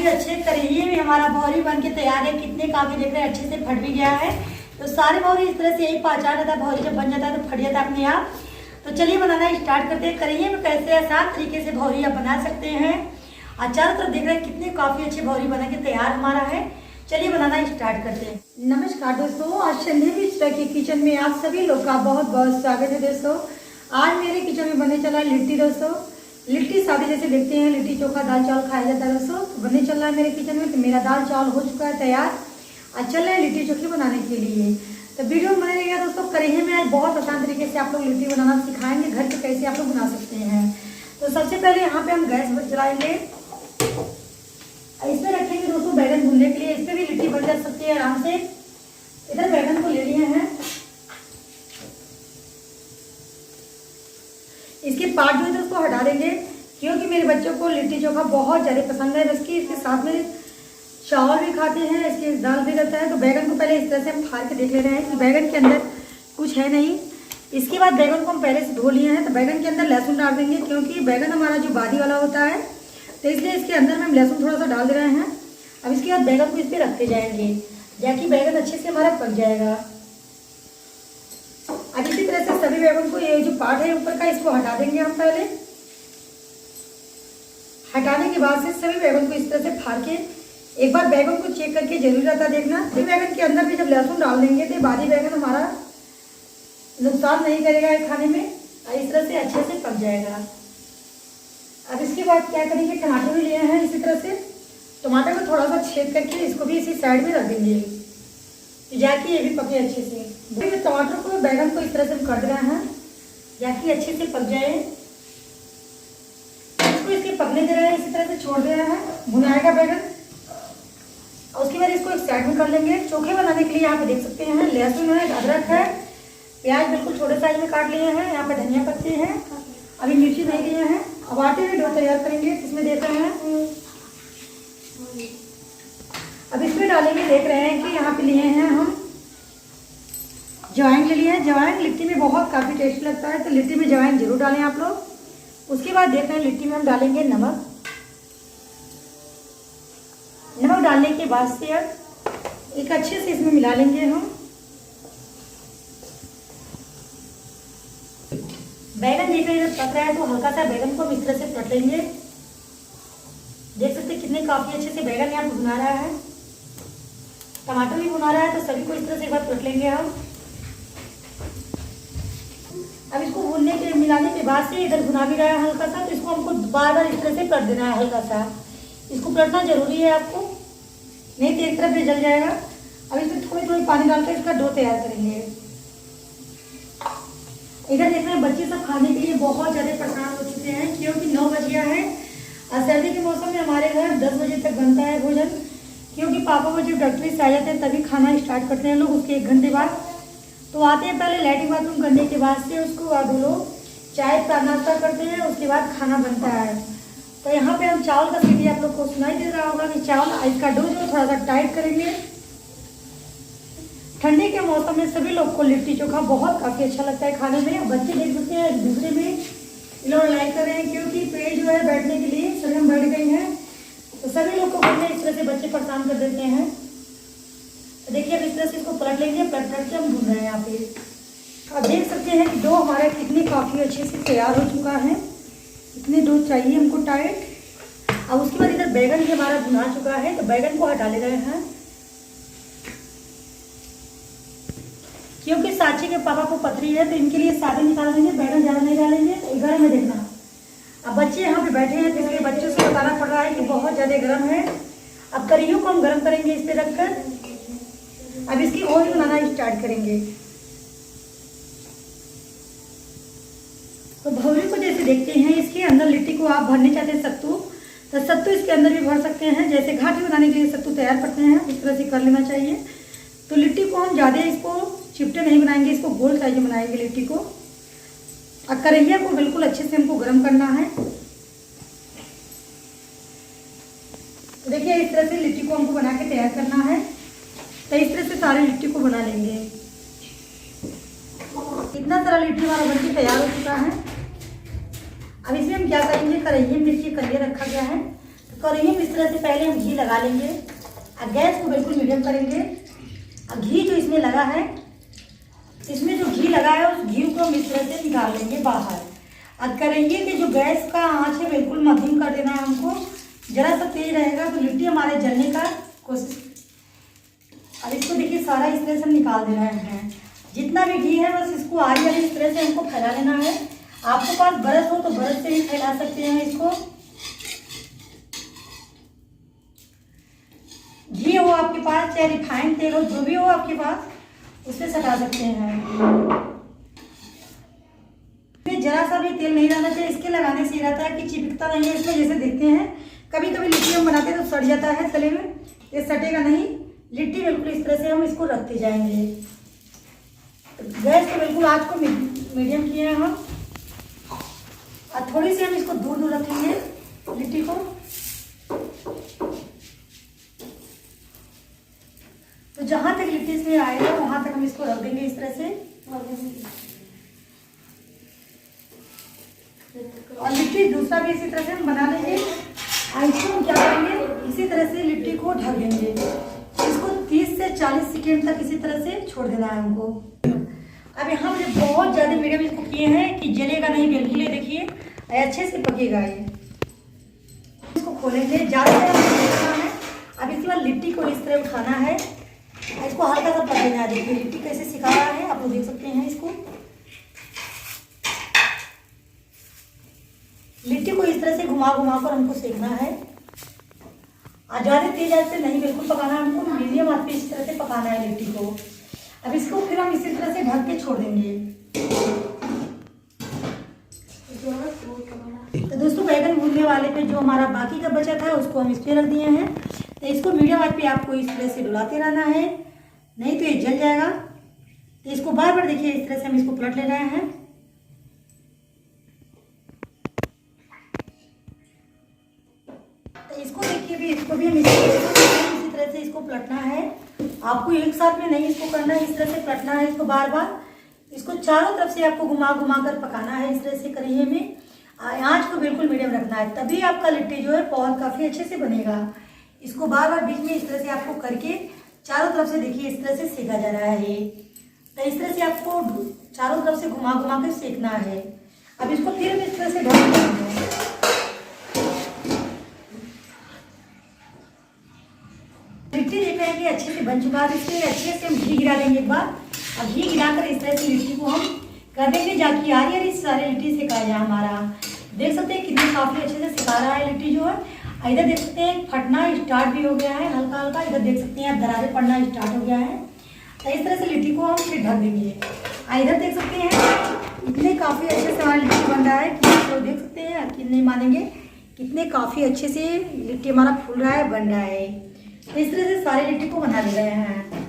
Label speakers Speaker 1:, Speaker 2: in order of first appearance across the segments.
Speaker 1: अच्छे करेंगे में हमारा भौरी बन के तैयार है। कितने काफी देख रहे हैं अच्छे से फट भी गया है। तो सारे भौरी इस तरह से यही पहचान रहता है, भौरी जब बन जाता है तो फट जाता है अपने आप। तो चलिए बनाना स्टार्ट करते हैं। करेंगे में कैसे आसान तरीके से भौरी आप बना सकते हैं। और चारों तरफ देख रहे हैं कितने काफी अच्छे भौरी बना के तैयार हमारा है। चलिए बनाना स्टार्ट करते हैं। नमस्कार दोस्तों, आज संध्या मिश्रा के किचन में आप सभी लोग का बहुत बहुत स्वागत है। दोस्तों आज मेरे किचन में बनने चला है लिट्टी। दोस्तों लिट्टी सादे जैसे देखते हैं, लिट्टी चोखा दाल चावल खाया जाता है। दोस्तों तो बनने चल रहा है मेरे किचन में। तो मेरा दाल चावल हो चुका है तैयार। आज चल रहे हैं लिट्टी चोखी बनाने के लिए। तो वीडियो बने रहेगा दोस्तों। करेंगे में आज बहुत आसान तरीके से आप लोग लिट्टी बनाना सिखाएंगे, घर पे कैसे आप लोग बना सकते हैं। तो सबसे पहले यहाँ पे हम गैस जलाएंगे। इसमें रखेंगे दोस्तों बैगन भूनने के लिए। इस पर भी लिट्टी बन जा सकती है आराम से। इधर बैगन को ले लिए हैं, इसके पार्ट जो है दोस्तों हटा देंगे, क्योंकि मेरे बच्चों को लिट्टी चोखा बहुत ज़्यादा पसंद है। बल्कि इसके साथ में चावल भी खाते हैं, इसके दाल भी रहता है। तो बैगन को पहले इस तरह से हम फाड़ के देख ले रहे हैं कि बैगन के अंदर कुछ है नहीं। इसके बाद बैगन को हम पहले से धो लिए हैं। तो बैगन के अंदर लहसुन डाल देंगे, क्योंकि बैगन हमारा जो बादी वाला होता है, तो इसलिए इसके अंदर में हम लहसुन थोड़ा सा डाल दे रहे हैं। अब इसके बाद बैगन को इस पर रखते जाएंगे, ताकि बैगन अच्छे से हमारा पक जाएगा। अब इसी तरह से सभी बैगन को, ये जो पार्ट है ऊपर का, इसको हटा देंगे हम पहले। हटाने के बाद से सभी बैगन को इस तरह से फाड़ के एक बार बैगन को चेक करके जरूर रहता देखना। बैगन के अंदर भी जब लहसुन डाल देंगे तो बादी बैगन हमारा नुकसान नहीं करेगा खाने में, और इस तरह से अच्छे से पक जाएगा। अब इसके बाद क्या करेंगे, टमाटर भी लिए हैं। इसी तरह से टमाटर को थोड़ा सा छेद करके इसको भी इसी साइड में रख देंगे, जाकि ये भी पके अच्छे से। टमाटर को बैगन को इस तरह से हम कर रहे हैं, जाकि अच्छे से पक जाए। इसको इसके पकने दे रहे हैं, इसी तरह से छोड़ दे रहे हैं, भुनाएगा बैगन। और उसके बाद इसको एक साइड में कर लेंगे। चोखे बनाने के लिए यहाँ पे देख सकते हैं लहसुन है, अदरक है, प्याज बिल्कुल छोटे साइज में काट लिए हैं। यहाँ पे धनिया पत्ते हैं, अभी मिर्ची नहीं लिए हैं। अब आटे में डो तैयार करेंगे, इसमें देख रहे हैं। अब इसमें डालेंगे, देख रहे हैं कि यहाँ पे लिए हैं हम जवाइन ले लिए हैं। जवाइन लिट्टी में बहुत काफ़ी टेस्टी लगता है, तो लिट्टी में जवाइन जरूर डालें आप लोग। उसके बाद देख रहे हैं लिट्टी में हम डालेंगे नमक। नमक डालने के बाद से अब एक अच्छे से इसमें मिला लेंगे हम। बैगन देख रहे हैं पक रहा है, तो हल्का सा बैगन को हम इस तरह से पलट लेंगे। देख सकते हैं कितने काफ़ी अच्छे से बैगन यहाँ भुना रहा है, टमाटर भी भुना रहा है। तो सभी को इस तरह से एक बार पलट लेंगे हम। अब इसको भूनने के मिलाने के बाद से इधर भुना भी रहा है हल्का सा, तो इसको हमको बार बार इस तरह से कर देना है हल्का सा। इसको पलटना जरूरी है आपको, नहीं तो एक तरफ भी जल जाएगा। अब इसमें थोड़ी थोड़ी पानी डालकर इसका डो तैयार करेंगे। इधर देख रहे हैं बच्चे सब खाने के लिए बहुत ज़्यादा परेशान हो चुके हैं, क्योंकि 9 बज गया है। और सर्दी के मौसम में हमारे घर 10 बजे तक बनता है भोजन, क्योंकि पापा वो जब डॉक्टरी से आ जाते हैं तभी खाना स्टार्ट करते हैं लोग, उसके 1 घंटे बाद। तो आते हैं पहले लैट्रिन बाथरूम करने के बाद से, उसको बाद वो लोग चाय का नाश्ता करते हैं, उसके बाद खाना बनता है। तो यहाँ पे हम चावल का सीटी आप लोग को सुनाई दे रहा होगा कि चावल, इसका डो जो थोड़ा सा टाइट करेंगे। ठंडी के मौसम में सभी लोग को लिट्टी चोखा बहुत काफ़ी अच्छा लगता है खाने में। बच्चे देख सकते हैं एक दूसरे में इन लोग लाइक कर रहे हैं, क्योंकि पेड़ जो है बैठने के लिए सभी हम बैठ गई हैं। तो सभी लोग को बनने इस तरह से बच्चे परेशान कर देते हैं। तो देखिए अब इस तरह से इसको पलट लेंगे, पलट के हम भून रहे हैं यहाँ पे। अब देख सकते हैं कि डो हमारा कितनी काफ़ी अच्छे से तैयार हो चुका है। इतने डो चाहिए हमको टाइट। अब उसके बाद इधर बैगन भी हमारा भुना चुका है, तो बैगन को हटा ले रहे हैं, क्योंकि साक्षी के पापा को पथरी है, तो इनके लिए सादे निकाल देंगे, बैगन ज़्यादा नहीं डालेंगे। तो गर्म में देखना, अब बच्चे यहाँ पे बैठे हैं, तो इसलिए बच्चों से बताना पड़ रहा है कि बहुत ज़्यादा गर्म है। अब करियों को हम गर्म करेंगे इस पर रखकर। अब इसकी भौरी बनाना स्टार्ट करेंगे। तो भौरी को जैसे देखते हैं, इसके अंदर लिट्टी को आप भरने चाहते हैं सत्तू, तो सत्तू इसके अंदर भी भर सकते हैं। जैसे घाटी बनाने के लिए सत्तू तैयार करते हैं, इस तरह से कर लेना चाहिए। तो लिट्टी को हम ज़्यादा इसको चिपटे नहीं बनाएंगे, इसको गोल साइज में बनाएंगे लिट्टी को। और कढ़ैया को बिल्कुल अच्छे से हमको गर्म करना है। तो देखिए इस तरह से लिट्टी को हमको बना के तैयार करना है। तो इस तरह से सारे लिट्टी को बना लेंगे। इतना सारा लिट्टी हमारा बनके तैयार हो चुका है। अब इसमें हम क्या करेंगे, कढ़ाई में मिर्ची कलिया रखा गया है, तो कढ़ाई में इस तरह से पहले हम घी लगा लेंगे और गैस को बिल्कुल मीडियम करेंगे। और घी जो इसमें लगा है, इसमें जो घी लगा है उस घी को हम इस तरह से निकाल लेंगे बाहर। और करेंगे कि जो गैस का आंच है बिल्कुल मध्यम कर देना है हमको, जरा सा तेज रहेगा तो लिट्टी हमारे जलने का कोशिश। अब इसको देखिए सारा इस तरह से हम निकाल दे रहे हैं। जितना भी घी है बस इसको आरी आरी इस तरह से हमको फैला लेना है। आपके पास ब्रश हो तो ब्रश से भी फैला सकते हैं इसको। घी हो आपके पास चाहे रिफाइंड तेल हो, जो भी हो आपके पास उससे सटा सकते हैं। जरा सा भी तेल नहीं रहना चाहिए, इसके लगाने से ये रहता है कि चिपकता नहीं है इसमें। जैसे देखते हैं कभी कभी लिट्टी हम बनाते हैं तो सड़ जाता है तले में, ये सटेगा नहीं। लिट्टी बिल्कुल इस तरह से हम इसको रखते जाएंगे। गैस को बिल्कुल आँच को मीडियम किए हैं हम, और थोड़ी सी हम इसको दूर दूर रखेंगे लिट्टी को। तो जहां तक लिट्टी इसमें आएगा वहां तक हम इसको रख देंगे इस तरह से। और लिट्टी दूसरा भी इसी तरह से हम बना लेंगे। इसको हम क्या करेंगे, इसी तरह से लिट्टी को ढक देंगे। इसको 30 से 40 सेकेंड तक इसी तरह से छोड़ देना है हमको। अब यहाँ पे बहुत ज़्यादा मीडियम इसको किए हैं कि जलेगा नहीं बिल्कुल। देखिए अच्छे से पकेगा ये। इसको खोलेंगे, ज़्यादा देखना है। अब इसके बाद लिट्टी को इस तरह उठाना है, इसको हल्का सा पक देना है। देखिए लिट्टी कैसे सिखा रहा है, आप लोग देख सकते हैं। इसको लिट्टी को इस तरह से घुमा घुमा कर हमको सेकना है। ज़्यादा तेज आंच से नहीं, बिल्कुल पकाना है हमको, मीडियम आंच पे इस तरह से पकाना है लिट्टी को। अब इसको फिर हम इसी तरह से ढक के छोड़ देंगे। तो दोस्तों बैगन भूनने वाले पे जो हमारा बाकी का बचा था उसको हम इस पे रख दिए हैं। तो इसको मीडियम आंच पे आपको इस तरह से डुलाते रहना है, नहीं तो ये जल जाएगा। तो इसको बार बार देखिए इस तरह से हम इसको पलट ले रहे हैं। तो इसको देखिए भी, इसको भी हम इसी तरह से इसको पलटना है। आपको एक साथ में नहीं इसको करना है, इस तरह से पलटना है इसको बार बार। इसको चारों तरफ से आपको घुमा घुमा कर पकाना है इस तरह से कढ़ाई में। आंच को बिल्कुल मीडियम रखना है, तभी आपका लिट्टी जो है बहुत काफ़ी अच्छे से बनेगा। इसको बार बार बीच में इस तरह से आपको करके चारों तरफ से देखिए इस तरह से सेका जा रहा है ये। तो इस तरह से आपको चारों तरफ से घुमा घुमा कर सेकना है। अब इसको फिर हम इस तरह से ढक देंगे। लिट्टी देख रहे हैं कि अच्छे से बन चुका है। इसके अच्छे से हम घी गिरा देंगे एक बार। अब घी गिराकर इस तरह से लिट्टी को हम कर देंगे जाकि यार सारे लिट्टी सिका जाए हमारा। देख सकते हैं कितनी काफ़ी अच्छे से सिका रहा है लिट्टी जो है। इधर देख सकते हैं फटना स्टार्ट भी हो गया है हल्का हल्का। इधर देख सकते हैं अब दरारें पड़ना स्टार्ट हो गया है। तो इस तरह से लिट्टी को हम फिर ढक देंगे। इधर देख सकते हैं इतने काफ़ी अच्छे से हमारा लिट्टी बन रहा है कि आप लोग देख सकते हैं कि नहीं मानेंगे, कितने काफ़ी अच्छे से लिट्टी हमारा फूल रहा है, बन रहा है। तो इस तरह से सारे लिट्टी को बना ले रहे हैं।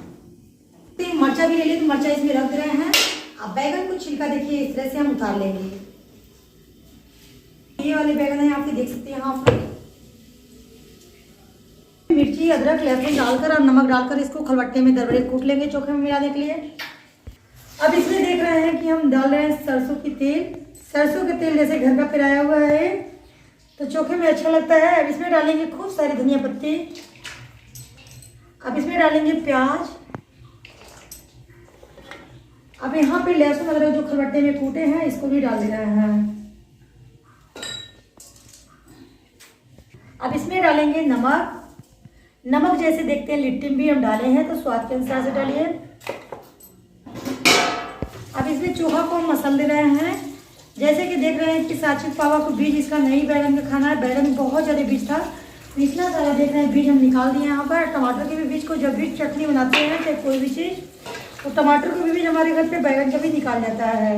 Speaker 1: तो मरचा भी ले लिए, तो मरचा इसमें रख दे रहे हैं। अब बैगन को छिलका देखिए इस तरह से हम उतार लेंगे। ये वाले बैगन है आपके देख सकते हैं यहाँ पर। मिर्ची अदरक लहसुन डालकर और नमक डालकर इसको खलबट्टे में दरबड़े कूट लेंगे चोखे में मिलाने के लिए। अब इसमें देख रहे हैं कि हम डाल रहे हैं सरसों की तेल। सरसों के तेल जैसे घर का पिराया हुआ है तो चोखे में अच्छा लगता है। अब इसमें डालेंगे खूब सारी धनिया पत्ती। अब इसमें डालेंगे प्याज। अब यहाँ पे लहसुन अदरक जो खलबट्टे में कूटे हैं इसको भी डाल दे रहे हैं। अब इसमें डालेंगे नमक। नमक जैसे देखते हैं लिट्टी में भी हम डाले हैं तो स्वाद के अनुसार से डालिए। अब इसमें चोखा को हम मसल दे रहे हैं। जैसे कि देख रहे हैं कि साचित पावा को बीज इसका नहीं बैगन का खाना है। बैगन में बहुत ज़्यादा बीज था, इतना सारा देख रहे हैं बीज हम निकाल दिए यहाँ पर। टमाटर के भी बीज को जब भी चटनी बनाते हैं चाहे कोई भी चीज़ तो टमाटर को भी बीज हमारे घर पे बैगन का भी निकाल जाता है।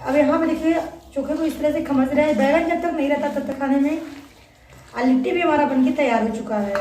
Speaker 1: अब यहाँ पे देखिए चोखे को इस तरह से खमच रहे हैं। बैगन जब तक नहीं रहता तब तक खाने में। और लिट्टी भी हमारा बनके तैयार हो चुका है।